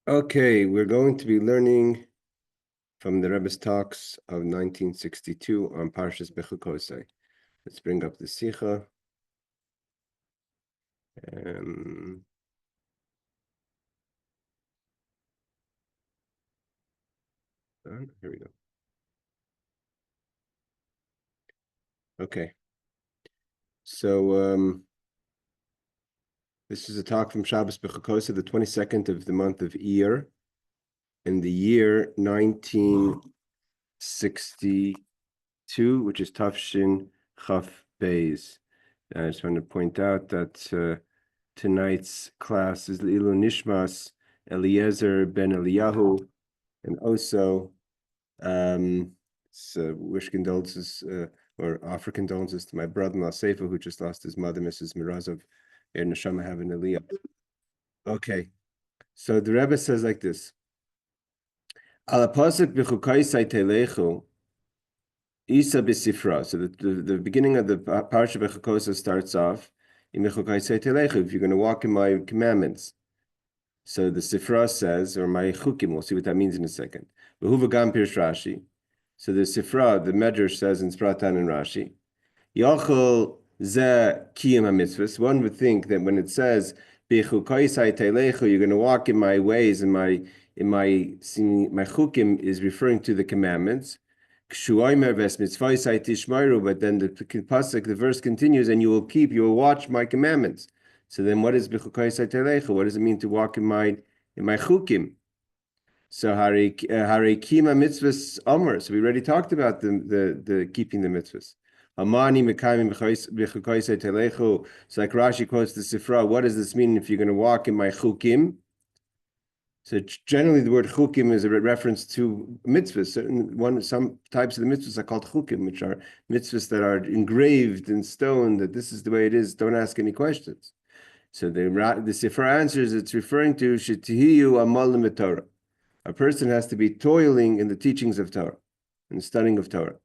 Okay, we're going to be learning from the Rebbe's talks of 1962 on Parshas Bechukosai. Let's bring up the Sicha. Here we go. Okay. So this is a talk from Shabbos Bechukosai, the 22nd of the month of Iyar, in the year 1962, which is Tafshin Chaf Beis. I just want to point out that tonight's class is L'ilui Nishmas Eliezer ben Eliyahu, and also wish condolences or offer condolences to my brother-in-law Seifa, who just lost his mother, Mrs. Mirazov, and Neshama having Aliyah. Okay, so the Rebbe says like this: Ala pasuk b'chukaisai telechu isa b'sifra. So the beginning of the parsha Bechukosai starts off in b'chukaisai telechu. If you're going to walk in my commandments. So the Sifra says, or my chukim, we'll see what that means in a second. V'huvagam pirsh Rashi. So the Sifra, the Medrash says in Spratan and Rashi, Yachol ze kiyam hamitzvahs. One would think that when it says b'chukaisai teilechu, you're going to walk in my ways, in my chukim is referring to the commandments. But then the pasuk, the verse continues, and you will watch my commandments. So then, what is Bechukosai telechu? What does it mean to walk in my chukim? So Hare Kima mitzvahs Omer. So we already talked about the keeping the mitzvahs. Amani mekayim Bechukosai telechu. So like Rashi quotes the Sifra, what does this mean if you're going to walk in my chukim? So generally, the word chukim is a reference to mitzvahs. Some types of the mitzvahs are called chukim, which are mitzvahs that are engraved in stone. That this is the way it is. Don't ask any questions. So the Sifra answers, it's referring to Shetihiyu Amal Torah. A person has to be toiling in the teachings of Torah, in the studying of Torah.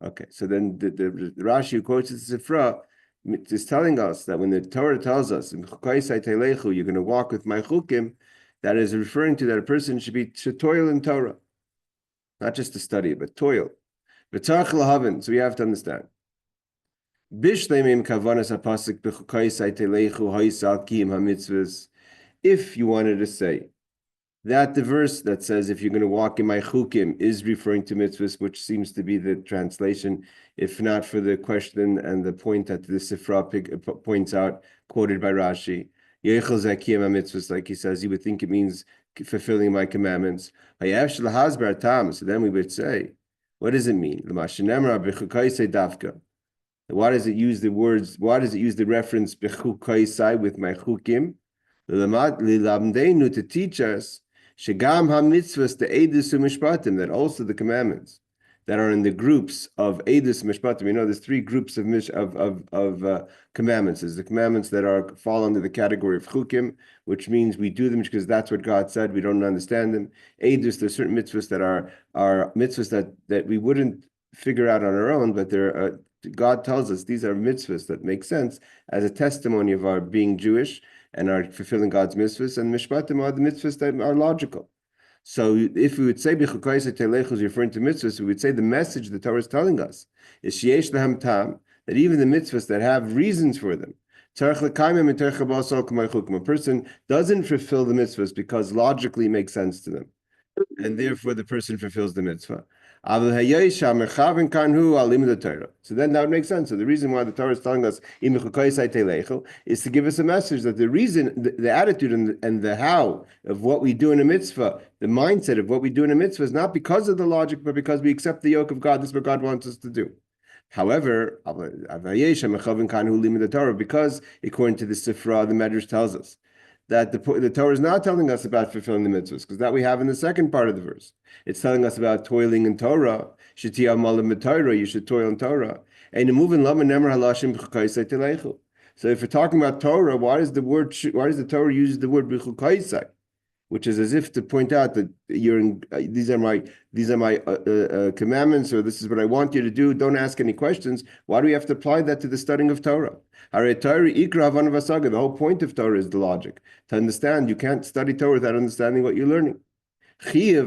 Okay, so then the Rashi who quotes the Sifra is telling us that when the Torah tells us, you're going to walk with my chukim, that is referring to that a person should toil in Torah. Not just to study, but toil. So we have to understand. If you wanted to say that the verse that says if you're going to walk in my chukim is referring to mitzvahs, which seems to be the translation, if not for the question and the point that the Sifra points out, quoted by Rashi, mitzvahs, like he says, you would think it means fulfilling my commandments. So then we would say, what does it mean? Why does it use the words? Why does it use the reference Bechukosai with my chukim? To teach us shegam ha-mitzvahs the edus u'mishpatim, that also the commandments that are in the groups of edus mishpatim. You know, there's three groups of commandments. There's the commandments that fall under the category of chukim, which means we do them because that's what God said. We don't understand them. Edus, there's certain mitzvahs that are mitzvahs that we wouldn't figure out on our own, but they're God tells us these are mitzvahs that make sense as a testimony of our being Jewish and our fulfilling God's mitzvahs, and mishpatim are the mitzvahs that are logical. So if we would say Bechukosai telechu is referring to mitzvahs, we would say the message the Torah is telling us is sheyesh lahem tam, that even the mitzvahs that have reasons for them, a person doesn't fulfill the mitzvahs because logically it makes sense to them, and therefore the person fulfills the mitzvah. So then that would make sense. So the reason why the Torah is telling us is to give us a message that the reason, the attitude and the how of what we do in a mitzvah, the mindset of what we do in a mitzvah is not because of the logic, but because we accept the yoke of God. This is what God wants us to do. However, because according to the Sifra, the Medrash tells us that the Torah is not telling us about fulfilling the mitzvahs, because that we have in the second part of the verse. It's telling us about toiling in Torah. You should toil in Torah. So if we're talking about Torah, why does the Torah use the word Bechukosai? which is as if to point out that these are my commandments, or this is what I want you to do. Don't ask any questions. Why do we have to apply that to the studying of Torah? The whole point of Torah is the logic. To understand, you can't study Torah without understanding what you're learning. The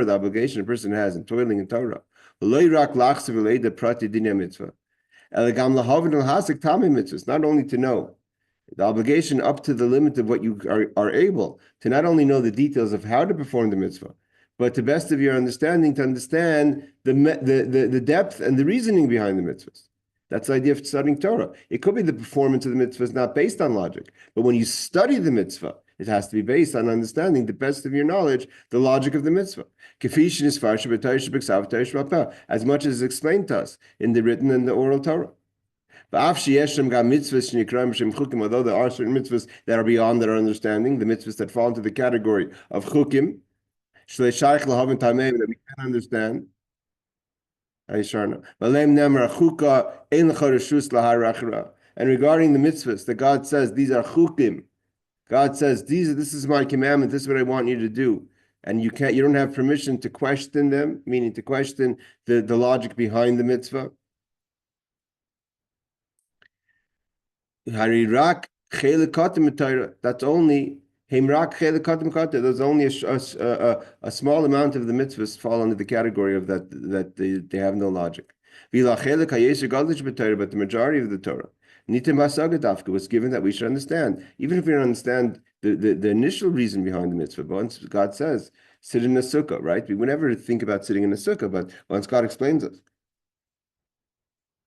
obligation a person has in toiling in Torah. Not only to know, the obligation up to the limit of what you are able to not only know the details of how to perform the mitzvah, but to best of your understanding, to understand the depth and the reasoning behind the mitzvahs. That's the idea of studying Torah. It could be the performance of the mitzvah is not based on logic, but when you study the mitzvah, it has to be based on understanding the best of your knowledge, the logic of the mitzvah. As much as is explained to us in the written and the oral Torah. Although there are certain mitzvahs that are beyond our understanding, the mitzvahs that fall into the category of chukim, that we can understand. And regarding the mitzvahs that God says, these are chukim. God says, this is my commandment, this is what I want you to do. And you don't have permission to question them, meaning to question the logic behind the mitzvah. That's only there's only a small amount of the mitzvahs fall under the category of that they have no logic. But the majority of the Torah was given that we should understand, even if we don't understand the initial reason behind the mitzvah. But once God says, sit in a sukkah, right? We would never think about sitting in a sukkah, but once God explains us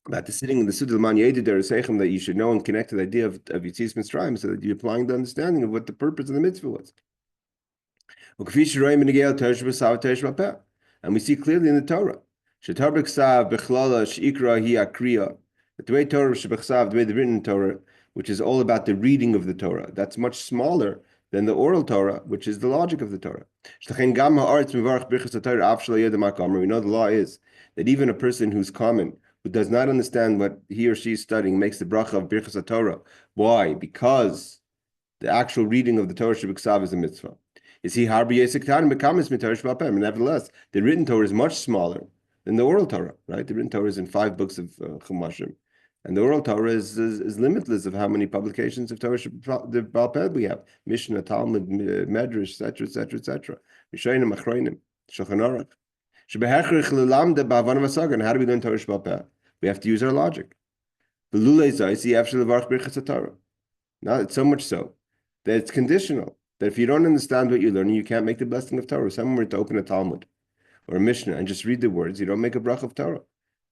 about the sitting in the Sukkah that you should know and connect to the idea of Yetzias Mitzrayim, so that you're applying the understanding of what the purpose of the mitzvah was. And we see clearly in the Torah that the way Torah the way the written Torah, which is all about the reading of the Torah, that's much smaller than the oral Torah, which is the logic of the Torah. We know the law is that even a person who's common, who does not understand what he or she is studying, makes the bracha of Birchas Torah. Why? Because the actual reading of the Torah Shebiksav is a mitzvah. Is he harbi yesek tarim bekamis mit Torah shebapem? Nevertheless, the written Torah is much smaller than the oral Torah. Right? The written Torah is in 5 books of Chumashim, and the oral Torah is limitless of how many publications of Torah the Baal Peh we have: Mishnah, Talmud, Medrash, etc., etc., etc. Rishonim, Achronim, Shulchan Aruch. And how do we learn Torah Sheba'al Peh? We have to use our logic. Not so much so that it's conditional. That if you don't understand what you're learning, you can't make the blessing of Torah. Someone were to open a Talmud or a Mishnah and just read the words, you don't make a bracha of Torah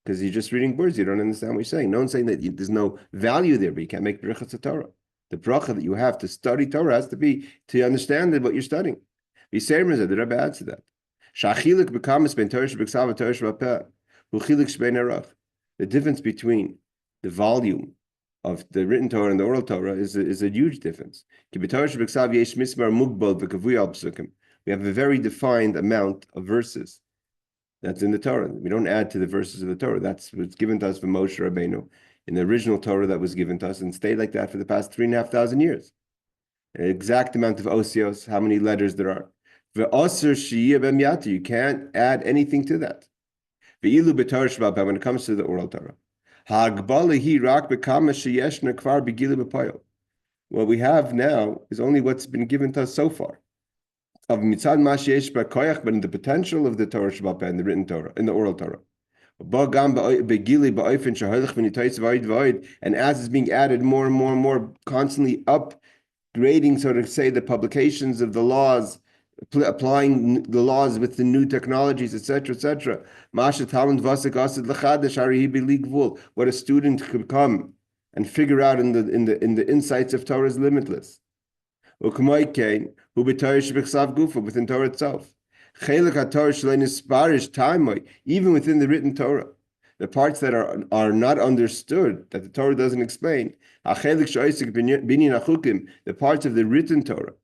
because you're just reading words. You don't understand what you're saying. No one's saying that there's no value there, but you can't make brachas of Torah. The bracha that you have to study Torah has to be to understand what you're studying. The Rebbe adds to that. The difference between the volume of the written Torah and the oral Torah is a huge difference. We have a very defined amount of verses that's in the Torah. We don't add to the verses of the Torah. That's what's given to us from Moshe Rabbeinu in the original Torah that was given to us and stayed like that for the past 3,500 years. An exact amount of osios, how many letters there are. You can't add anything to that. When it comes to the oral Torah, what we have now is only what's been given to us so far. But in the potential of the Torah Sheba'al Peh, in the written Torah, in the oral Torah. And as it's being added more and more and more, constantly upgrading, so to say, the publications of the laws, applying the laws with the new technologies, etc., etc. What a student could come and figure out in the insights of Torah is limitless. Within Torah itself, even within the written Torah, the parts that are not understood, that the Torah doesn't explain, the parts of the written Torah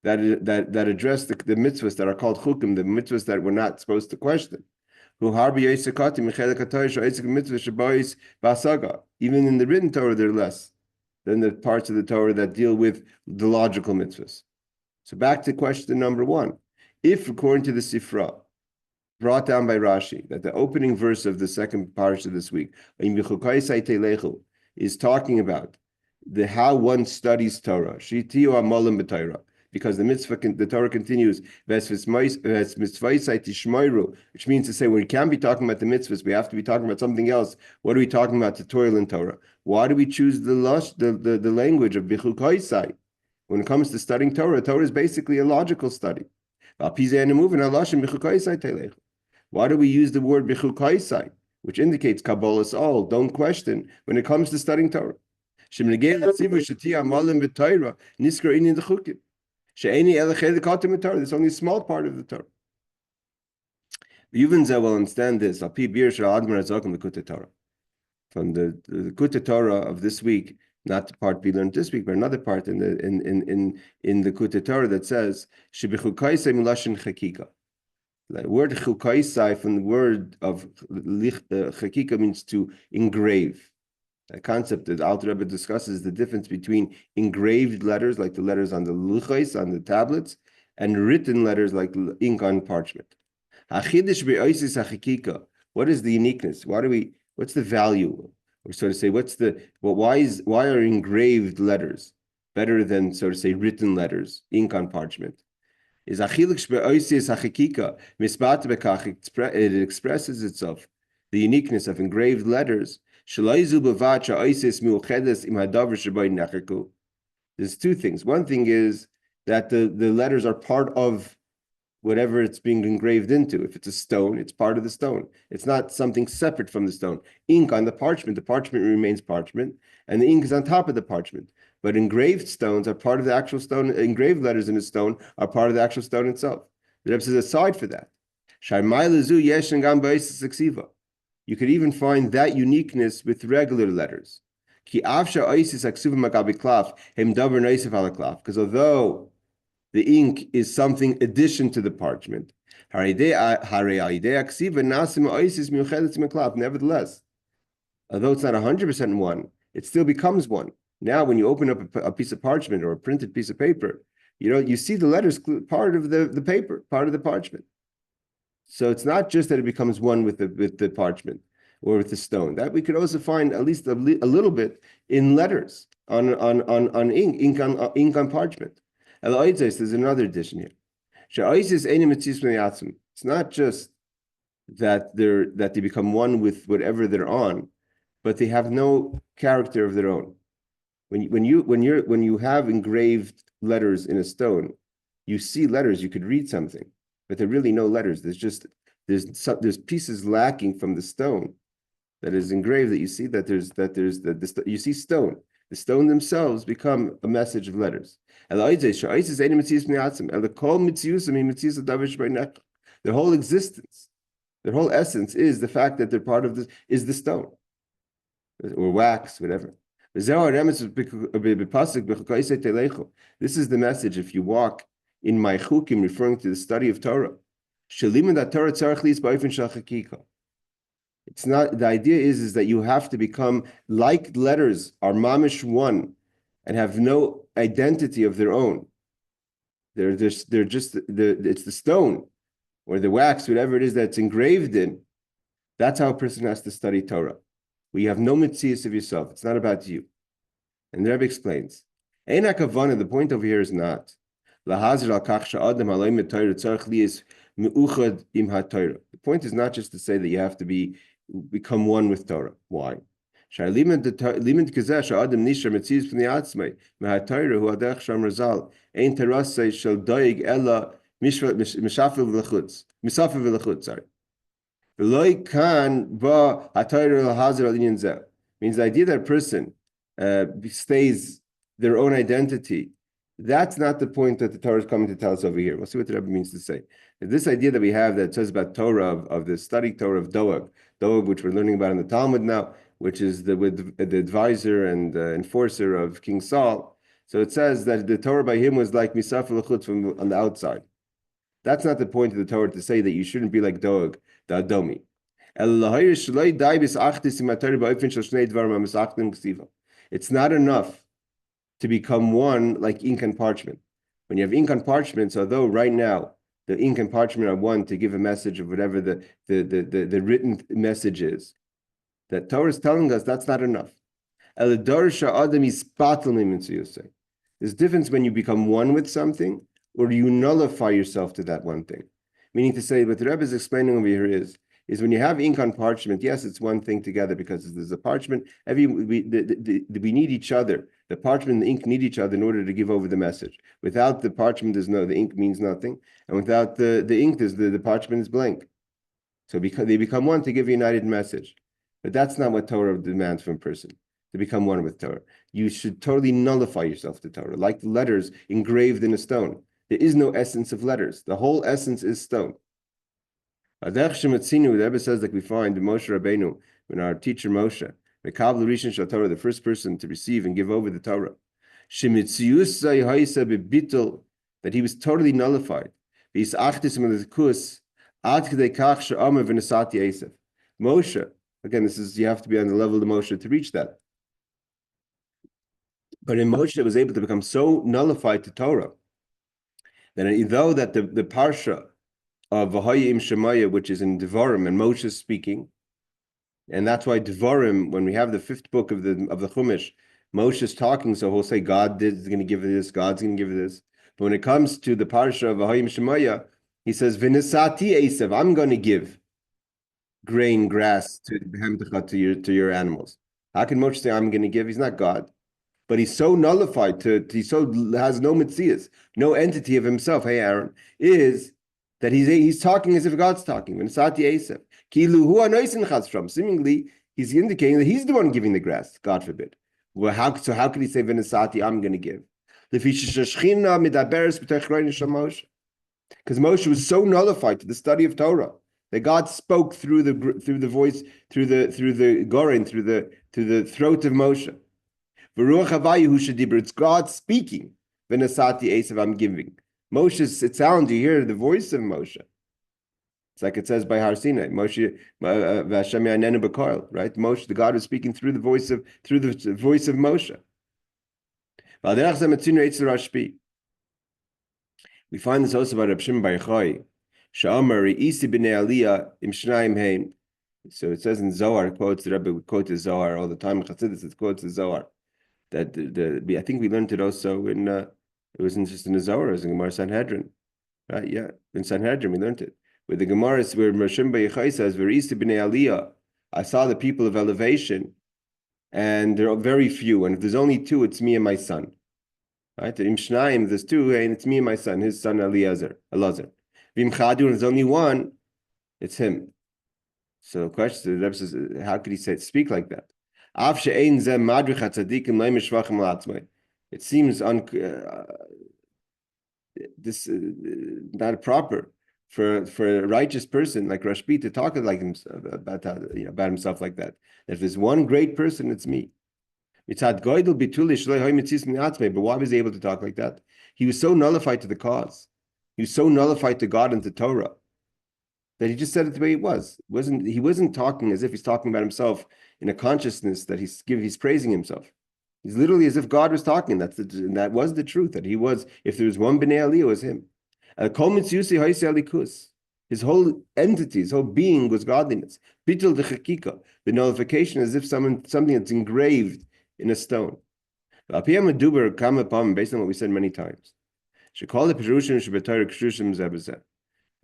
that address the mitzvahs that are called chukim, the mitzvahs that we're not supposed to question. Even in the written Torah, they're less than the parts of the Torah that deal with the logical mitzvahs. So back to question number 1. If, according to the Sifra, brought down by Rashi, that the opening verse of the second parsha this week, is talking about how one studies Torah, because the Torah continues, which means to say we can't be talking about the mitzvahs, we have to be talking about something else. What are we talking about? To toil in Torah. Why do we choose the language of Bechukosai? When it comes to studying Torah, Torah is basically a logical study. Why do we use the word Bechukosai, which indicates Kabbalah's all? Don't question when it comes to studying Torah. There's only a small part of the Torah. Yuvinza will understand this. From the Kutta Torah of this week, not the part we learned this week, but another part in the Kutta Torah that says the word chukaisai from the word of chakika means to engrave. A concept that Alter Rebbe discusses the difference between engraved letters, like the letters on the luchos, on the tablets, and written letters like ink on parchment. What is the uniqueness? What's the value? Or so to say, why are engraved letters better than, so to say, written letters, ink on parchment? It expresses itself, the uniqueness of engraved letters. There's 2 things. One thing is that the letters are part of whatever it's being engraved into. If it's a stone, it's part of the stone. It's not something separate from the stone. Ink on the parchment remains parchment, and the ink is on top of the parchment. But engraved stones are part of the actual stone. Engraved letters in a stone are part of the actual stone itself. The Rebbe says aside for that, you could even find that uniqueness with regular letters. Because although the ink is something addition to the parchment, nevertheless, although it's not 100% one, it still becomes one. Now, when you open up a piece of parchment or a printed piece of paper, you see the letters part of the paper, part of the parchment. So it's not just that it becomes one with the parchment or with the stone. That we could also find at least a little bit in letters on ink on parchment. There's another addition here. It's not just that they become one with whatever they're on, but they have no character of their own. When you have engraved letters in a stone, you see letters, you could read something, but they're really no letters. There's pieces lacking from the stone that is engraved that you see you see stone. The stone themselves become a message of letters. Their whole existence, their whole essence is the fact that they're part of this, is the stone or wax, whatever. This is the message if you walk in my chukim, referring to the study of Torah. It's not, the idea is that you have to become like letters are mamish one and have no identity of their own. It's the stone or the wax, whatever it is that's engraved in. That's how a person has to study Torah. We have no mitzias of yourself. It's not about you. And the Rebbe explains, the point over here is not. The point is not just to say that you have to become one with Torah. Why? Means the idea that a person stays their own identity. That's not the point that the Torah is coming to tell us over here. We'll see what the Rebbe means to say. This idea that we have that says about Torah, of the study Torah of Doeg, which we're learning about in the Talmud now, which is the advisor and enforcer of King Saul. So it says that the Torah by him was like misaf l'chutz from on the outside. That's not the point of the Torah to say that you shouldn't be like Doeg, the Adomi. It's not enough to become one like ink and parchment. When you have ink on parchments, although right now the ink and parchment are one to give a message of whatever the written message is, that Torah is telling us that's not enough. There's difference when you become one with something or you nullify yourself to that one thing. Meaning to say, what the Rebbe is explaining over here is when you have ink on parchment, yes, it's one thing together because there's a parchment. We need each other. The parchment and the ink need each other in order to give over the message. Without the parchment, the ink means nothing. And without the ink, the parchment is blank. So they become one to give a united message. But that's not what Torah demands from a person, to become one with Torah. You should totally nullify yourself to Torah, like the letters engraved in a stone. There is no essence of letters. The whole essence is stone. The Rebbe says, like we find in Moshe Rabbeinu, when our teacher Moshe, Torah, the first person to receive and give over the Torah, that he was totally nullified. Moshe, again, you have to be on the level of Moshe to reach that. But in Moshe, it was able to become so nullified to Torah that though that the parsha of V'hayim Shemaya, which is in Devarim, and Moshe is speaking, and that's why Devarim, when we have the fifth book of the Chumash, Moshe is talking, so he'll say God is going to give this, God's going to give this. But when it comes to the parsha of V'hayim Shemaya, he says V'nisati Esav, I'm going to give grain, grass to your animals. How can Moshe say I'm going to give? He's not God. But he's so nullified he so has no mitzias, no entity of himself. Hey, Aaron, is that he's talking as if God's talking. Seemingly, he's indicating that he's the one giving the grass. God forbid. Well, how could he say V'nisati? I'm going to give. Because Moshe was so nullified to the study of Torah that God spoke through the voice, through the gorin, through the throat of Moshe. It's God speaking. V'nisati Esav, I'm giving. Moshe, it sounds, you hear the voice of Moshe. It's like it says by Har Sinai, Moshe, V'Hashem Ya'anenu B'Kol, right? Moshe, the God was speaking through the voice of Moshe. We find this also about Reb Shimon Bar Yochai. So it says in Zohar, quotes the Rebbe would quote the Zohar all the time. In Chassidus, it quotes the Zohar. That I think we learned it also in it wasn't just in the Zohar, it was in Gemara Sanhedrin, right? Yeah, in Sanhedrin we learned it. Where the Gemara is where Reb Shimon Bar Yochai says, "V'risi b'nei Aliyah," I saw the people of elevation, and there are very few. And if there's only two, it's me and my son. Right? In Shnayim, there's two, and it's me and my son, his son Eliazar. V'im Chadu, and there's only one, it's him. So the question, the Rebbe says, how could he speak like that? It seems this not proper for a righteous person like Rashbi to talk like himself about himself like that. If there's one great person, it's me. But why was he able to talk like that? He was so nullified to the cause. He was so nullified to God and to Torah that he just said it the way it was. He wasn't talking as if he's talking about himself in a consciousness that he's praising himself. He's literally as if God was talking. That was the truth, that he was, if there was one B'nai Aliyah, it was him. His whole entity, his whole being was godliness. The nullification as if something that's engraved in a stone. Based on what we said many times. That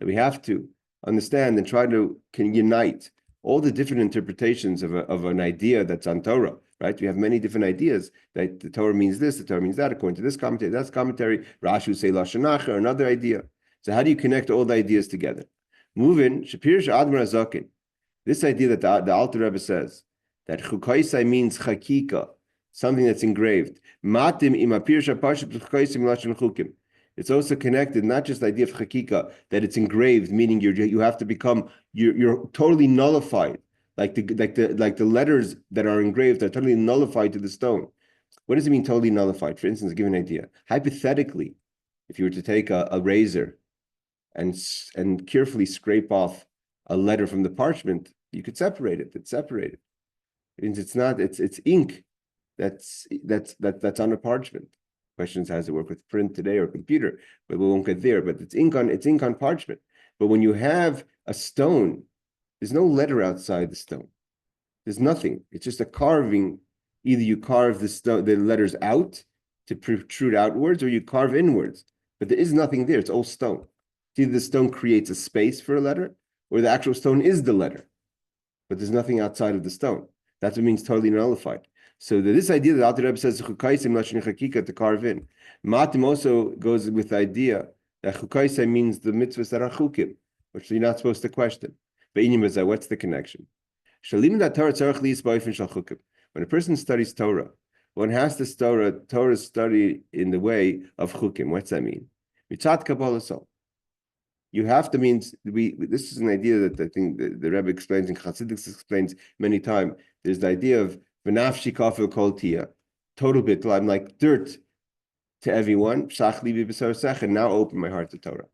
we have to understand and try to unite all the different interpretations of an idea that's on Torah, right? We have many different ideas that the Torah means this, the Torah means that, according to this commentary, that's commentary. Rashi say Lashon Hara, another idea. So how do you connect all the ideas together? Moving, Shapir Sha'admar Azakin. This idea that the Alter Rebbe says that Bechukosai means chakika, something that's engraved. Matim im apir shapashim Bechukosai lashon chukim. It's also connected, not just the idea of chakika, that it's engraved, meaning you have to become, you're totally nullified, like the letters that are engraved are totally nullified to the stone. What does it mean totally nullified? For instance, give an idea. Hypothetically, if you were to take a razor and carefully scrape off a letter from the parchment, you could separate it. It's separated. It means it's ink that's on a parchment. Question is, how does it work with print today or computer? But we won't get there. But it's ink on parchment. But when you have a stone, there's no letter outside the stone. There's nothing. It's just a carving. Either you carve the letters out to protrude outwards, or you carve inwards. But there is nothing there. It's all stone. Either the stone creates a space for a letter, or the actual stone is the letter. But there's nothing outside of the stone. That's what it means totally nullified. So this idea that Alter Rebbe says Chukaisim lashon chakika, to carve in. Matim also goes with the idea that Chukaisai means the mitzvahs that are chukim, which you're not supposed to question. But what's the connection? When a person studies Torah, one has to Torah study in the way of chukim. What's that mean? Mitzat Kabbalah Sol. You have to means this is an idea that I think the Rebbe explains and Chassidus explains many times. There's the idea of v'nafshi kafel kol tia, total bittul. I'm like dirt to everyone. Shach libi b'sar sech, and now open my heart to Torah.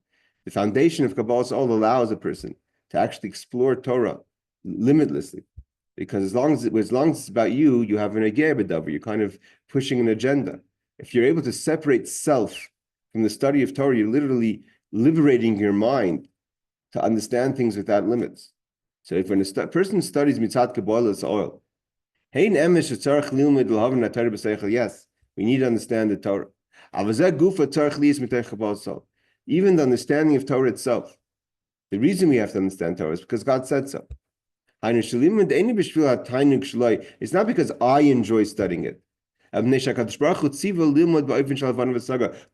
The foundation of Kabbalah Sol allows a person to actually explore Torah limitlessly, because as long as it's about you, you have an ageh b'davar. You're kind of pushing an agenda. If you're able to separate self from the study of Torah, you're literally liberating your mind to understand things without limits. So if when a person studies mitzat Kabbalah oil, yes, we need to understand the Torah. Even the understanding of Torah itself. The reason we have to understand Torah is because God said so. It's not because I enjoy studying it.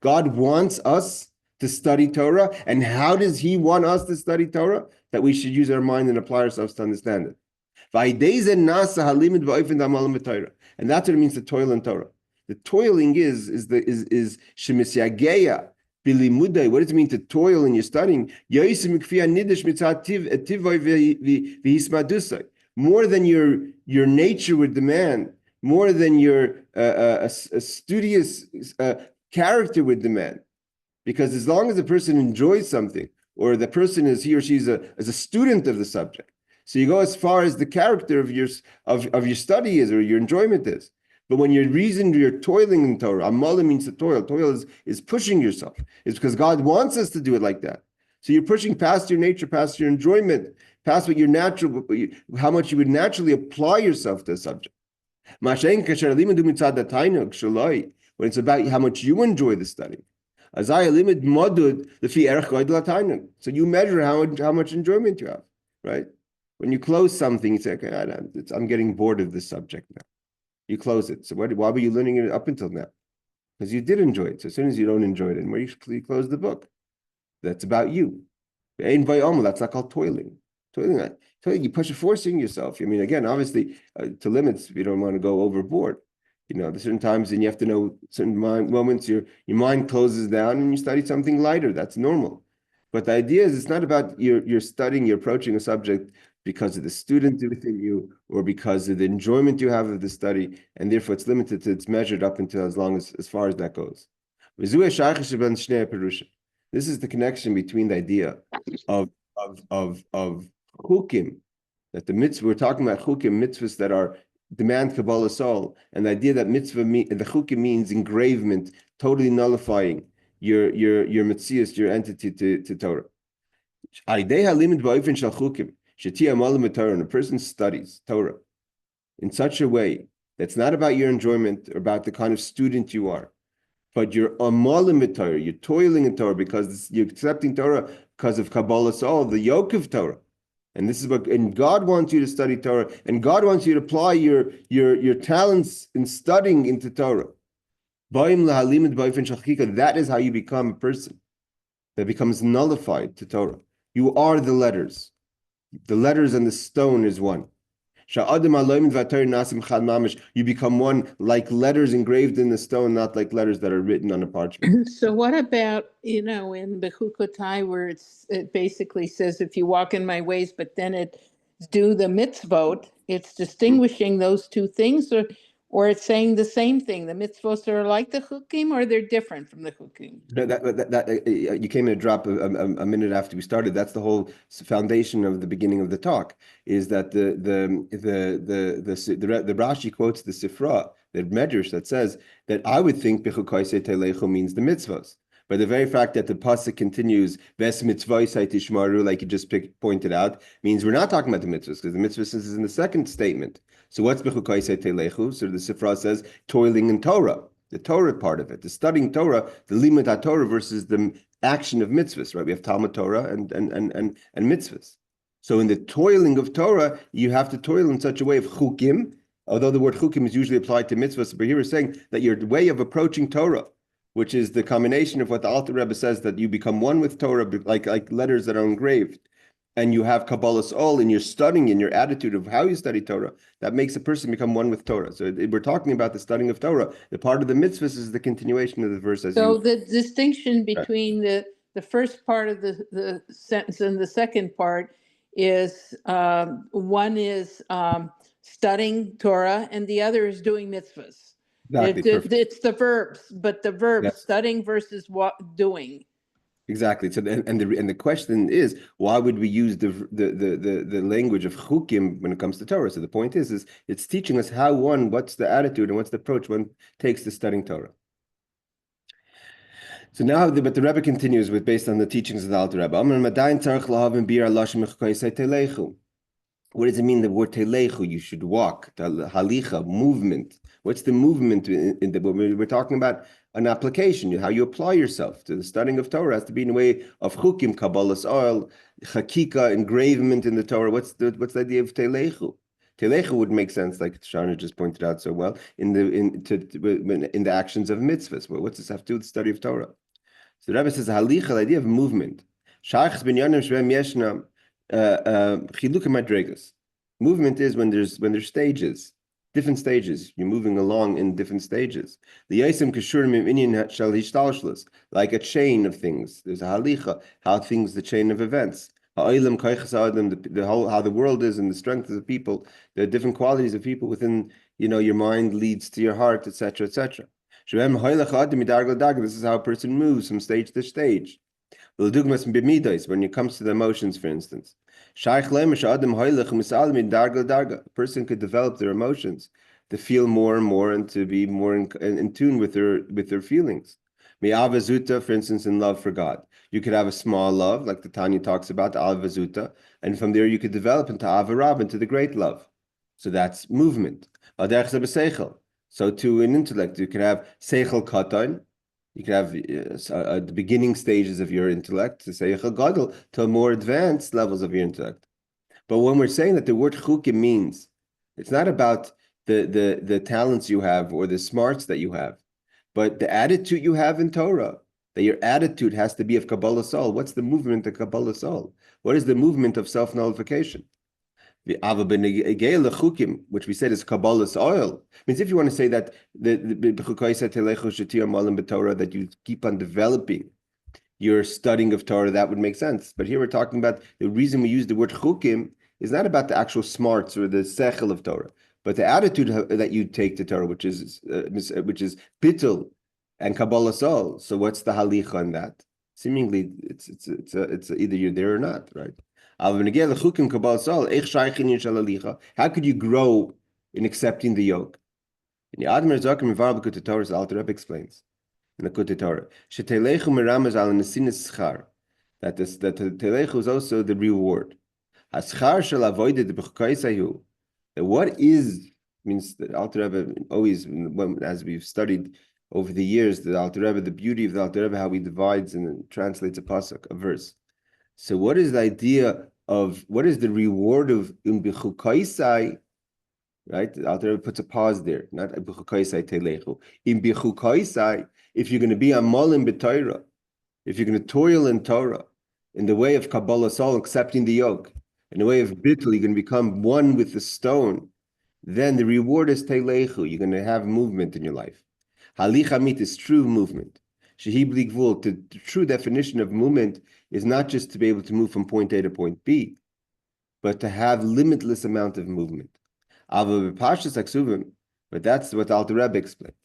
God wants us to study Torah. And how does he want us to study Torah? That we should use our mind and apply ourselves to understand it. And that's what it means to toil in Torah. The toiling is shemisyageya bilimudai. What does it mean to toil in your studying? More than your nature would demand, more than your a studious character would demand. Because as long as the person enjoys something, or the person he or she is a student of the subject, so you go as far as the character of your study is, or your enjoyment is. But when you're toiling in Torah, amala means to toil. Toil is pushing yourself. It's because God wants us to do it like that. So you're pushing past your nature, past your enjoyment, past what you're natural, how much you would naturally apply yourself to a subject. When it's about how much you enjoy the study. So you measure how much enjoyment you have, right? When you close something, you say, okay, I'm getting bored of this subject now. You close it. So why were you learning it up until now? Because you did enjoy it. So as soon as you don't enjoy it anymore, you close the book. That's about you. That's not called toiling. Toiling, you forcing yourself. I mean, again, obviously, to limits, you don't want to go overboard. There's certain times, and you have to know certain moments your mind closes down and you study something lighter. That's normal. But the idea is, it's not about you're studying, you're approaching a subject because of the student within you, or because of the enjoyment you have of the study, and therefore it's limited to, it's measured up until as far as that goes. This is the connection between the idea of chukim, that the mitzvah, we're talking about chukim, mitzvahs that are demand Kabbalah Sol, and the idea that mitzvah, the chukim means engravement, totally nullifying your mitzias, your entity to Torah. And a person studies Torah in such a way that's not about your enjoyment or about the kind of student you are, but you're amalim in Torah, you're toiling in Torah because you're accepting Torah because of Kabbalah Sol, the yoke of Torah. And this is and God wants you to study Torah, and God wants you to apply your talents in studying into Torah. That is how you become a person that becomes nullified to Torah. You are the letters. The letters and the stone is one. You become one, like letters engraved in the stone, not like letters that are written on a parchment. So what about, in Bechukosai, where it basically says, if you walk in my ways, but then it's do the mitzvot, it's distinguishing those two things, or it's saying the same thing. The mitzvot are like the chukim, or they're different from the chukim? That you came in a drop a minute after we started. That's the whole foundation of the beginning of the talk. Is that the Rashi quotes the Sifra the Medrash that says that I would think Bechukosai Telechu means the mitzvahs. But the very fact that the pasuk continues Ves mitzvosai tishmaru, like you just pointed out, means we're not talking about the mitzvahs, because the mitzvahs is in the second statement. So what's Bechukosai Telechu? So the Sifra says toiling in Torah, the Torah part of it, the studying Torah, the limud HaTorah versus the action of mitzvahs, right? We have Talmud Torah and mitzvahs. So in the toiling of Torah, you have to toil in such a way of chukim, although the word chukim is usually applied to mitzvahs, but here we're saying that your way of approaching Torah, which is the combination of what the Alter Rebbe says, that you become one with Torah, like letters that are engraved, and you have Kabbalah's all in your studying, in your attitude of how you study Torah, that makes a person become one with Torah. So we're talking about the studying of Torah. The part of the mitzvahs is the continuation of the verse. So the distinction between the first part of the sentence and the second part is one is studying Torah and the other is doing mitzvahs. It's the verbs, but the verbs, yes. Studying versus what doing. Exactly. So the question is, why would we use the language of chukim when it comes to Torah? So the point is it's teaching us what's the attitude and what's the approach one takes to studying Torah. So now, but the Rebbe continues based on the teachings of the Alter Rebbe. What does it mean, the word telechu? You should walk. Halicha, movement. What's the movement we're talking about? An application, how you apply yourself to the studying of Torah has to be in a way of chukim, kabbalah's oil, chakika, engravement in the Torah. What's the idea of telechu? Telechu would make sense, like Shana just pointed out so well, in the actions of mitzvahs. Well, what's this have to do with the study of Torah? So the Rebbe says halicha, the idea of movement. Movement is when there's stages, different stages. You're moving along in different stages. Like a chain of things. There's a halicha, the chain of events. How the world is and the strength of the people, the different qualities of people within, your mind leads to your heart, etc., etc. This is how a person moves from stage to stage. When it comes to the emotions, for instance, a person could develop their emotions to feel more and more and to be more in tune with their feelings. For instance, in love for God, you could have a small love, like the Tanya talks about, avazuta, and from there you could develop into avarab, into the great love. So that's movement. So to an intellect, you can have seichel katan. You can have the beginning stages of your intellect, to seichel gadol, to more advanced levels of your intellect. But when we're saying that the word chukim means, it's not about the talents you have or the smarts that you have, but the attitude you have in Torah, that your attitude has to be of Kabbalah soul. What's the movement of Kabbalah soul? What is the movement of self-nullification? The chukim, which we said is Kabbalah's oil, means if you want to say that that you keep on developing your studying of Torah, that would make sense. But here we're talking about the reason we use the word chukim is not about the actual smarts or the sechel of Torah, but the attitude that you take to Torah, which is bittul and Kabbalah soul. So what's the halicha on that? Seemingly, it's either you're there or not, right? How could you grow in accepting the yoke? And the Admir Zakim Mivar B'Kutei Torah, the Alter Rebbe explains in the Kutei Torah, Shetelechu Miramaz Al Nesinas Schar, that the telechu is also the reward. Haschar shel avoided the Bechukosai. What means the Alter Rebbe always, as we've studied over the years, the Alter Rebbe, the beauty of the Alter Rebbe, how he divides and translates a pasuk, a verse. So what is the idea of, what is the reward of Bechukosai? Right? The Alter Rebbe puts a pause there, not Bechukosai telechu. In Bechukosai, if you're going to be amolim b'Torah, if you're going to toil in Torah, in the way of Kabbalah soul, accepting the yoke, in the way of bittul, you're going to become one with the stone, then the reward is telechu. You're going to have movement in your life. Halich amit is true movement. Shehi bli gvul, the true definition of movement is not just to be able to move from point A to point B, but to have limitless amount of movement. But that's what Alter Rebbe explained.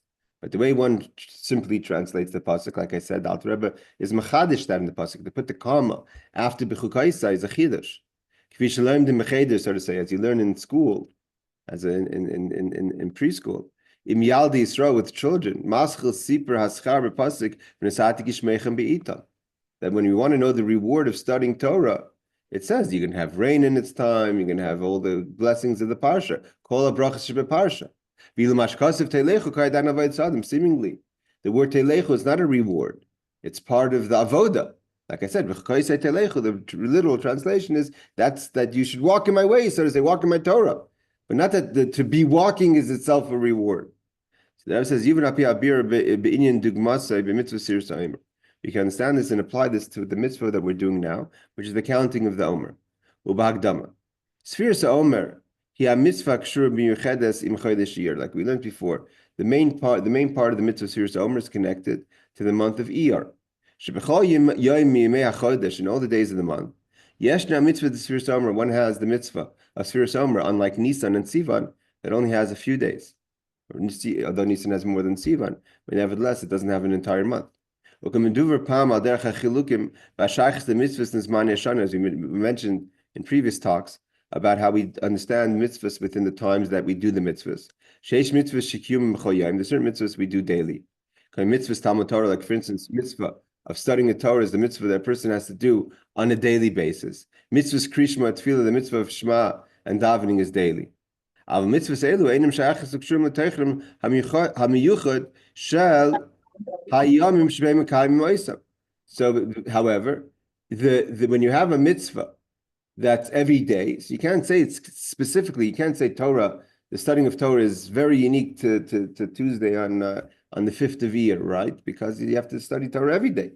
But the way one simply translates the pasuk, like I said, the Alter Rebbe is machadish that in the pasuk. They put the comma after Bechukosai is a chidush. Kvi shalom de mecheder, so to say, as you learn in school, as in preschool. Im Yaldi Yisrael with children. Maschil Sipur Haschar B'Pasik V'Nesati Gishmeichem Be'itam. That when you want to know the reward of studying Torah, it says you can have rain in its time, you can have all the blessings of the Parsha. Kol HaBrachas Sheb'Parsha. Seemingly, the word Telechu is not a reward. It's part of the Avoda. Like I said, the literal translation is that you should walk in my way, so to say, walk in my Torah. But not that to be walking is itself a reward. So the Rebbe says, you can understand this and apply this to the mitzvah that we're doing now, which is the counting of the Omer. Spheres Omer. Like we learned before, the main part of the mitzvah Sfiras Omer is connected to the month of Iyar. In all the days of the month, one has the mitzvah of Sfiras Omer, unlike Nisan and Sivan, that only has a few days. Although Nisan has more than Sivan, but nevertheless, it doesn't have an entire month. As we mentioned in previous talks, about how we understand mitzvahs within the times that we do the mitzvahs. There's certain mitzvahs we do daily. Mitzvahs Talmud Torah, like for instance, mitzvah of studying the Torah is the mitzvah that a person has to do on a daily basis. Mitzvahs Krishma Tefillah, the mitzvah of Shema and davening is daily. So, however, when you have a mitzvah that's every day, so you can't say it's specifically. You can't say Torah. The studying of Torah is very unique to Tuesday on the 5th of Iyar, right? Because you have to study Torah every day.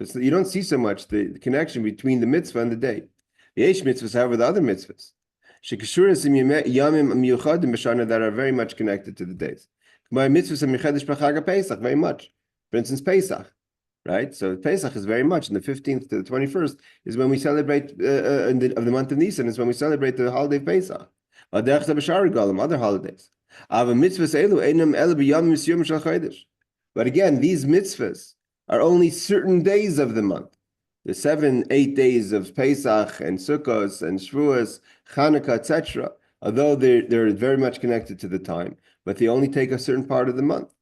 So you don't see so much the connection between the mitzvah and the day. The Yesh mitzvahs, however, the other mitzvahs, that are very much connected to the days. Very much. For instance, Pesach. Right, so Pesach is very much, and the 15th to the 21st is when we celebrate of the month of Nisan. Is when we celebrate the holiday of Pesach. Other holidays. But again, these mitzvahs are only certain days of the month. The 7-8 days of Pesach and Sukkot and Shavuos, Chanukah, etc. Although they're very much connected to the time, but they only take a certain part of the month.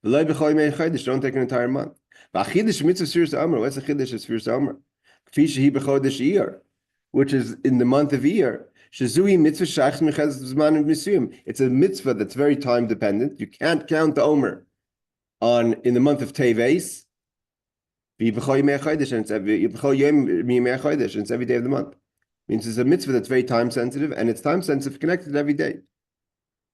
Don't take an entire month. What's the chiddush of Sfiras Omer? Which is in the month of Iyar. It's a mitzvah that's very time dependent. You can't count the Omer in the month of Teves. And it's every day of the month. Means it's a mitzvah that's very time sensitive, and it's time sensitive connected every day.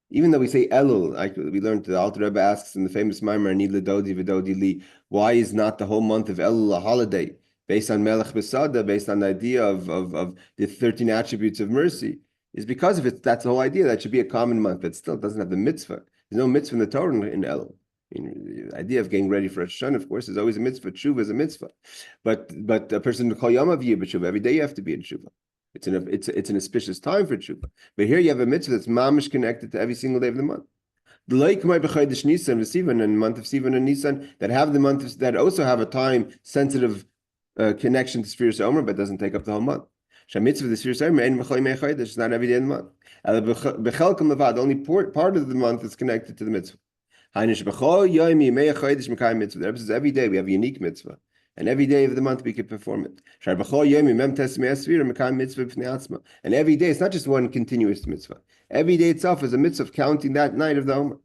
Even though we say Elul, like we learned, the Alter Rebbe asks in the famous Maimar, Ani Ledodi V'Dodi Li, why is not the whole month of Elul a holiday based on Melech Besada, based on the idea of the 13 attributes of mercy? Is because of it. That's the whole idea. That should be a common month, but still doesn't have the mitzvah. There's no mitzvah in the Torah in Elul. The idea of getting ready for a Shana, of course, is always a mitzvah. Tshuva is a mitzvah, but a person to call Yom Aviyah b'Tshuva every day you have to be in Tshuva. It's an auspicious time for tshuva. But here you have a mitzvah that's mamish connected to every single day of the month. The like my b'chodesh Nisan v'Sivan and the month of Sivan and Nisan that have that also have a time sensitive connection to Sfiras Omer, but doesn't take up the whole month. Shamitzvah the Sfiras Omer and b'chol yemei chodesh is not every day of the month. B'chelkom levad, only part of the month is connected to the mitzvah. Hainish b'chol yom yemei chodesh mekayim mitzvah. The Rebbe says every day we have a unique mitzvah. And every day of the month we can perform it. And every day, it's not just one continuous mitzvah. Every day itself is a mitzvah of counting that night of the Omer.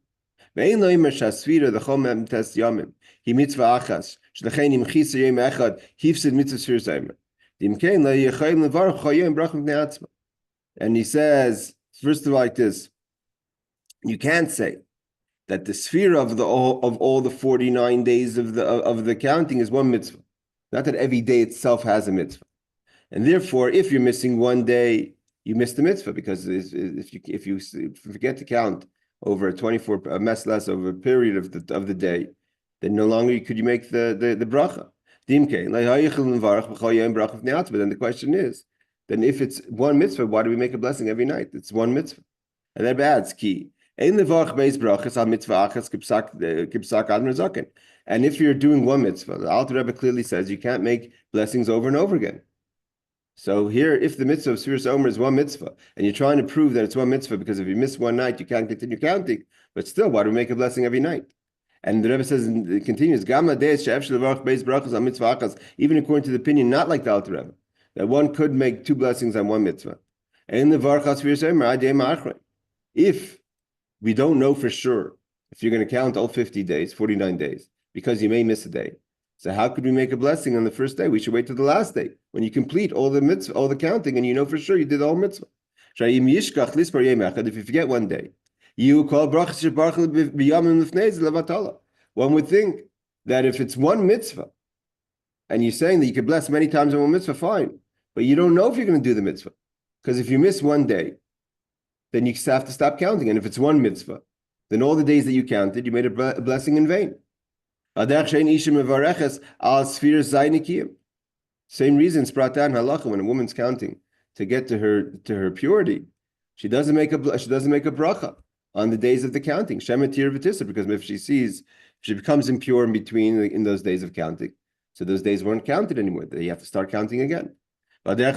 And he says, first of all, like this, you can't say that the sphere of all the 49 days of the counting is one mitzvah. Not that every day itself has a mitzvah. And therefore, if you're missing one day, you miss the mitzvah, because if you forget to count over a 24 mess less over a period of the day, then no longer could you make the bracha. But then the question is, then if it's one mitzvah, why do we make a blessing every night? It's one mitzvah. And that adds key. And if you're doing one mitzvah, the Alter Rebbe clearly says you can't make blessings over and over again. So here, if the mitzvah of Sfiras Omer is one mitzvah, and you're trying to prove that it's one mitzvah because if you miss one night, you can't continue counting, But still, why do we make a blessing every night? And the Rebbe says, it continues, even according to the opinion, not like the Alter Rebbe, that one could make 2 blessings on one mitzvah. If we don't know for sure, if you're going to count all 50 days, 49 days, because you may miss a day, so how could we make a blessing on the first day? We should wait till the last day, when you complete all the mitzvah, all the counting, and you know for sure you did the whole mitzvah. If you forget one day, you call one would think that if it's one mitzvah, and you're saying that you could bless many times on one mitzvah, fine. But you don't know if you're going to do the mitzvah. Because if you miss one day, then you have to stop counting. And if it's one mitzvah, then all the days that you counted, you made a blessing in vain. Same reason it's brought down halacha when a woman's counting to get to her purity, she doesn't make a bracha on the days of the counting. Because if she becomes impure in between in those days of counting, so those days weren't counted anymore. You have to start counting again. Another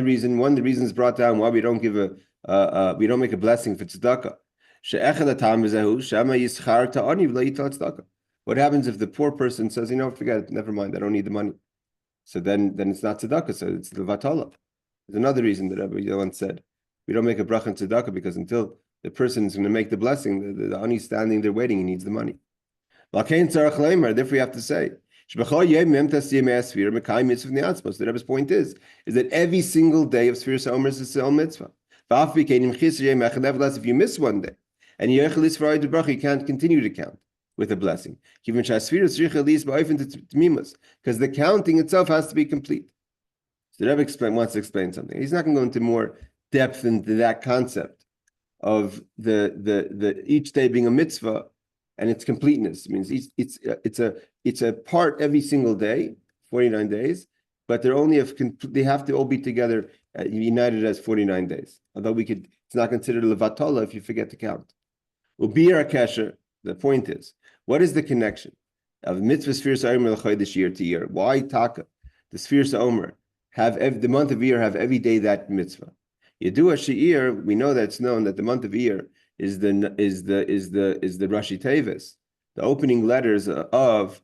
reason, one of the reasons brought down why we don't give we don't make a blessing for tzedakah. What happens if the poor person says, forget it, never mind, I don't need the money. So then it's not tzedakah, so it's levatala. There's another reason that Rebbe once said, we don't make a bracha in tzedakah because until the person is going to make the blessing, the ani's standing there waiting, he needs the money. Therefore we have to say, the Rebbe's point is that every single day of Sfiras HaOmer is a still mitzvah. Nevertheless, if you miss one day, and you can't continue to count with a blessing. Because the counting itself has to be complete. So the Rebbe wants to explain something. He's not going to go into more depth into that concept of the each day being a mitzvah and its completeness. It means it's a part every single day, 49 days, but they have to all be together, united as 49 days. Although it's not considered levatala if you forget to count. Ubir kesher. The point is, what is the connection of mitzvah Sfiras HaOmer this year to year? Why taka the Sfiras HaOmer have the month of year have every day that mitzvah? Yedua she'ir, we know that it's known that the month of year is the Rashi Tevis. The opening letters of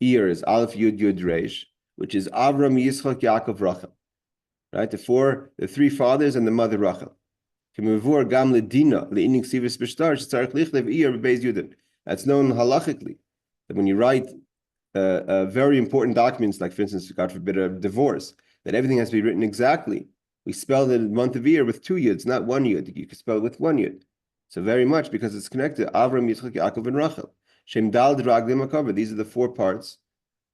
year is Aleph Yud Yud Reish, which is Avram, Yitzchak, Yaakov, Rachel. Right, the 3 fathers and the mother Rachel. That's known halachically, that when you write very important documents, like for instance, God forbid, a divorce, that everything has to be written exactly. We spell the month of year with 2 yuds, not 1 yud. You can spell it with 1 yud. So very much because it's connected. Avram, Yitzchak, Yaakov, and Rachel. Shem dal draglim akaver. These are the 4 parts,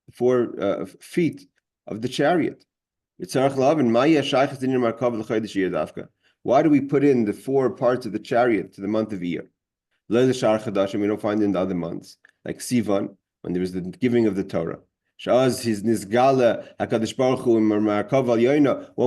the 4 feet of the chariot. Why do we put in the 4 parts of the chariot to the month of Iyar? We don't find it in the other months, like Sivan, when there was the giving of the Torah. One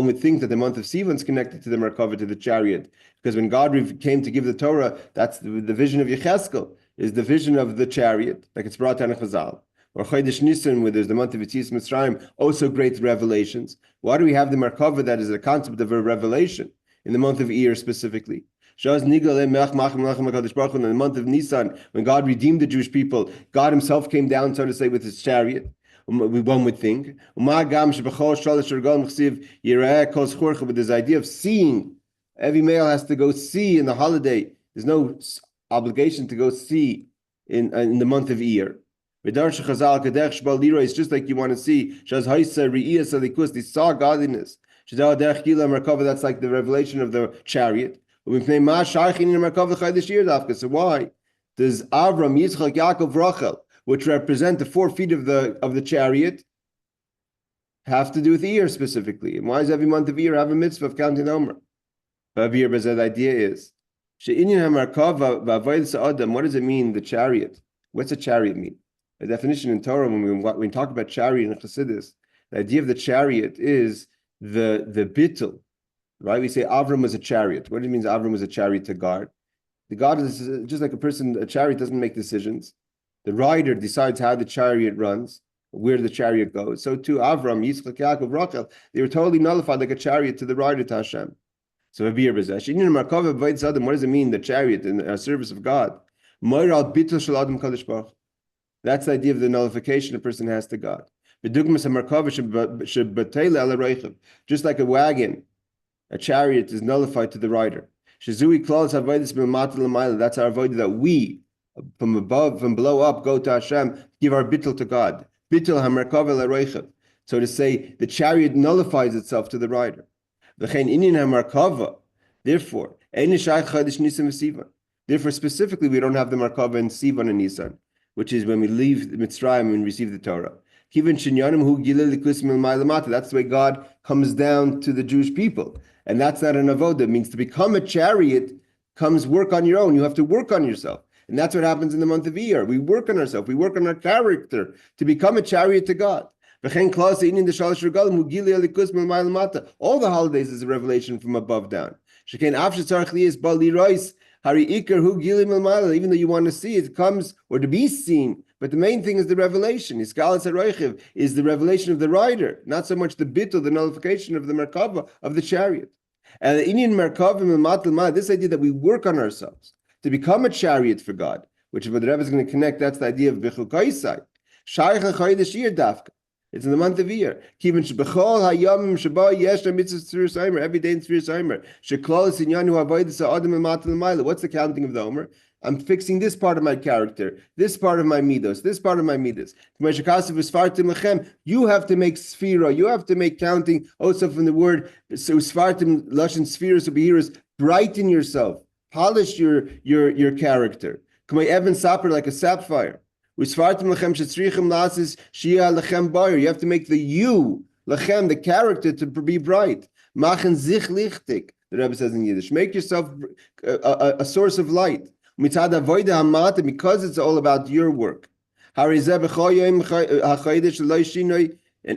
would think that the month of Sivan is connected to the Merkava, to the chariot, because when God came to give the Torah, that's the vision of Yecheskel, is the vision of the chariot, like it's brought down in Chazal. Or Chodesh Nisan, where there's the month of Yetzias Mitzrayim, also great revelations. Why do we have the Merkava that is a concept of a revelation in the month of Iyar specifically? In the month of Nisan, when God redeemed the Jewish people, God himself came down, so to say, with his chariot. One would think. With this idea of seeing, every male has to go see in the holiday. There's no obligation to go see in the month of Iyar. It's just like you want to see. They saw godliness. That's like the revelation of the chariot. So why does Avram, Yitzchak, Yaakov, Rachel, which represent the 4 feet of the chariot, have to do with Iyar specifically? And why does every month of Iyar have a mitzvah of counting Omer? But the idea is, what does it mean, the chariot? What's a chariot mean? The definition in Torah, when we talk about chariot in Chassidus, the idea of the chariot is the bittul, right? We say Avram was a chariot. What do it mean Avram was a chariot to guard? The guard is just like a chariot doesn't make decisions. The rider decides how the chariot runs, where the chariot goes. So too, Avram, Yitzchak, Yaakov, Rachel, they were totally nullified like a chariot to the rider, to Hashem. So what does it mean, the chariot in the service of God? That's the idea of the nullification a person has to God. Just like a wagon, a chariot is nullified to the rider. That's our avodah, that we, from above, from below up, go to Hashem, give our bittul to God. Bittul hamerkava l'roichav. So to say, the chariot nullifies itself to the rider. Therefore, specifically, we don't have the markava in Sivan and Nisan, which is when we leave Mitzrayim and receive the Torah. That's the way God comes down to the Jewish people. And that's not an avodah. It means to become a chariot comes work on your own. You have to work on yourself. And that's what happens in the month of Iyar. We work on ourselves. We work on our character to become a chariot to God. All the holidays is a revelation from above down. Even though you want to see it comes, or to be seen, but the main thing is the revelation. Is the revelation of the rider, not so much the bittul, the nullification of the merkava, of the chariot. And the Indian merkava, this idea that we work on ourselves to become a chariot for God, which what the Rebbe is going to connect, that's the idea of Bechukosai. It's in the month of Iyar. Every day in Tzvir. What's the counting of the Omer? I'm fixing this part of my character, this part of my midos, this part of my midas. You have to make sphira, you have to make counting also from the word usfartim lashon spheres of behiras, brighten yourself, polish your character. Evan sapper like a sapphire. You have to make the you, lechem, the character, to be bright. Machen sich lichtig, the Rebbe says in Yiddish. Make yourself a source of light. Because it's all about your work. And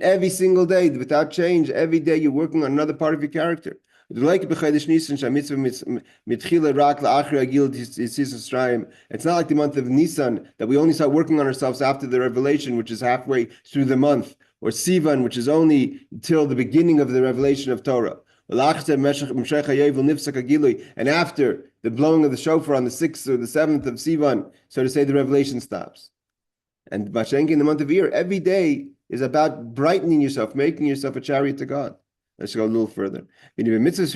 every single day, without change, every day you're working on another part of your character. It's not like the month of Nisan that we only start working on ourselves after the revelation, which is halfway through the month, or Sivan, which is only till the beginning of the revelation of Torah. And after the blowing of the shofar on the 6th or the 7th of Sivan, so to say, the revelation stops. And Bashenki in the month of Iyar, every day is about brightening yourself, making yourself a chariot to God. Let's go a little further. This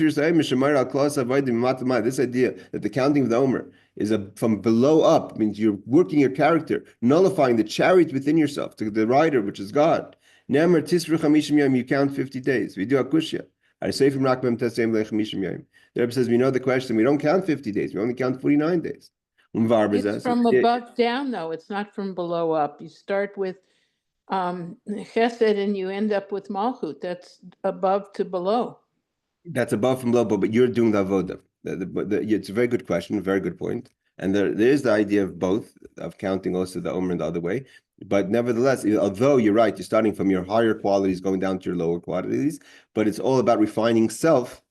idea that the counting of the Omer is from below up, means you're working your character, nullifying the chariot within yourself, to the rider, which is God. You count 50 days. We do akushya. The Rebbe says, we know the question, we don't count 50 days, we only count 49 days. It's from above down, though. It's not from below up. You start with chesed and you end up with malchut. That's above to below. That's above from below, but you're doing the avodah. It's a very good question, a very good point. And there is the idea of both, of counting also the Omer and the other way. But nevertheless, although you're right, you're starting from your higher qualities, going down to your lower qualities, but it's all about refining self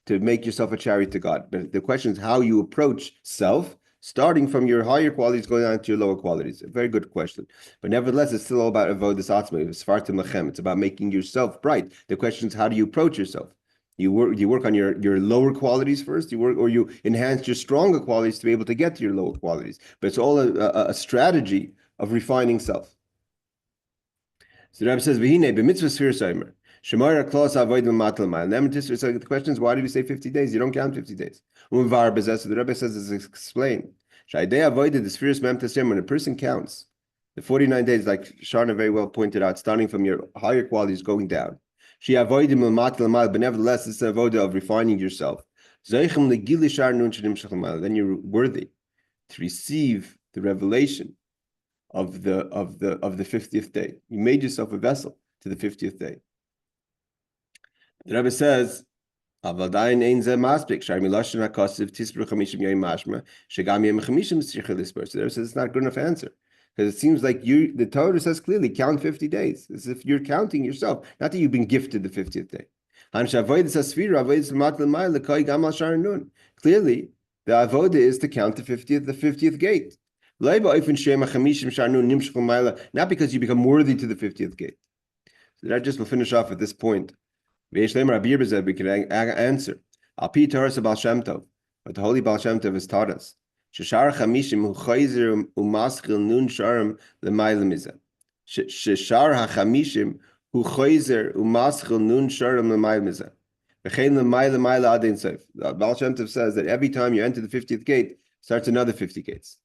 to make yourself a chariot to God. But the question is how you approach self, starting from your higher qualities, going down to your lower qualities. A very good question. But nevertheless, it's still all about avodas atzma, svartim lachem. It's about making yourself bright. The question is, how do you approach yourself? You work on your lower qualities first, you enhance your stronger qualities to be able to get to your lower qualities. But it's all a strategy of refining self. So the Rebbe says, "V'hinei b'mitzvah sphere soimer shemar klos avodim matal ma'al." So the question is, why do we say 50 days? You don't count 50 days. So the Rebbe says, it's explained. When a person counts the 49 days, like Sharna very well pointed out, starting from your higher qualities going down. But nevertheless, it's the avodah of refining yourself. Then you're worthy to receive the revelation of the 50th day. You made yourself a vessel to the 50th day. The Rebbe says, the Rebbe says it's not a good enough answer. Because it seems like the Torah says clearly, count 50 days. As if you're counting yourself, not that you've been gifted the 50th day. Clearly, the avodah is to count the 50th gate. Not because you become worthy to the 50th gate. So that just will finish off at this point. We can answer. Al pi Torah Baal Shem Tov, what the Holy Baal Shem Tov has taught us. Sheshar Chamishim hu chayzer umaschil nun sharm l'mayla mizeh. Sheshar HaChamishim hu chayzer umaschil nun sharm l'mayla mizeh. V'chein l'mayla mayla ad ein sof. Baal Shem Tov says that every time you enter the 50th gate, starts another 50 gates.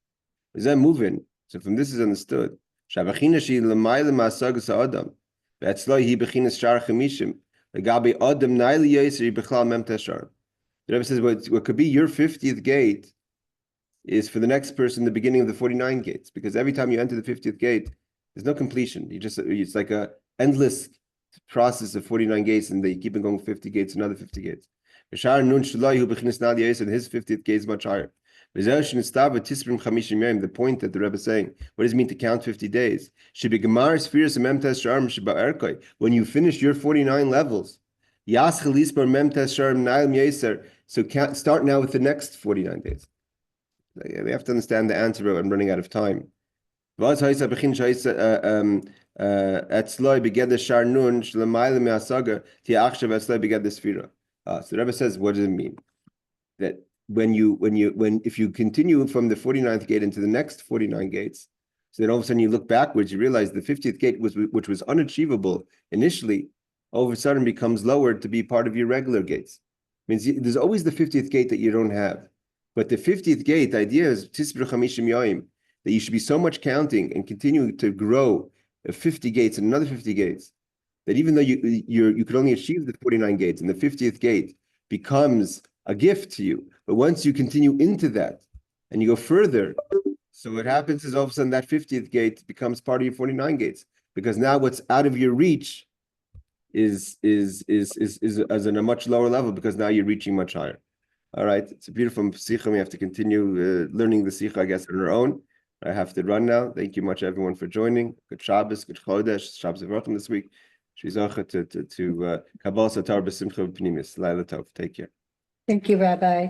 Is that moving? So from this is understood. Shavachina shi l'mayla ma'asagas ha'adam. V'etzloi hi bechinas shar chamishim. L'gabi adam naili yoser b'chlal mem teshar. The Rebbe says what could be your 50th gate is for the next person the beginning of the 49 gates, because every time you enter the 50th gate, there's no completion. It's like a endless process of 49 gates, and they keep on going 50 gates, another 50 gates. And his 50th gate is much higher. The point that the Rebbe is saying, what does it mean to count 50 days? When you finish your 49 levels, so start now with the next 49 days. We have to understand the answer, but I'm running out of time. So the Rebbe says, what does it mean? That if you continue from the 49th gate into the next 49 gates, so then all of a sudden you look backwards, you realize the 50th gate which was unachievable initially, all of a sudden becomes lowered to be part of your regular gates. It means there's always the 50th gate that you don't have. But the 50th gate, the idea is that you should be so much counting and continuing to grow 50 gates and another 50 gates, that even though you could only achieve the 49 gates, and the 50th gate becomes a gift to you. But once you continue into that and you go further, so what happens is all of a sudden that 50th gate becomes part of your 49 gates, because now what's out of your reach is in a much lower level, because now you're reaching much higher. All right, it's a beautiful Sicha. We have to continue learning the Sicha, I guess, on our own. I have to run now. Thank you much, everyone, for joining. Good Shabbos, good Chodesh, Shabbos V'Rochim this week. Shizachah to Kabbalah Satar B'Simcha B'Pnimis. Laila Tov. Take care. Thank you, Rabbi.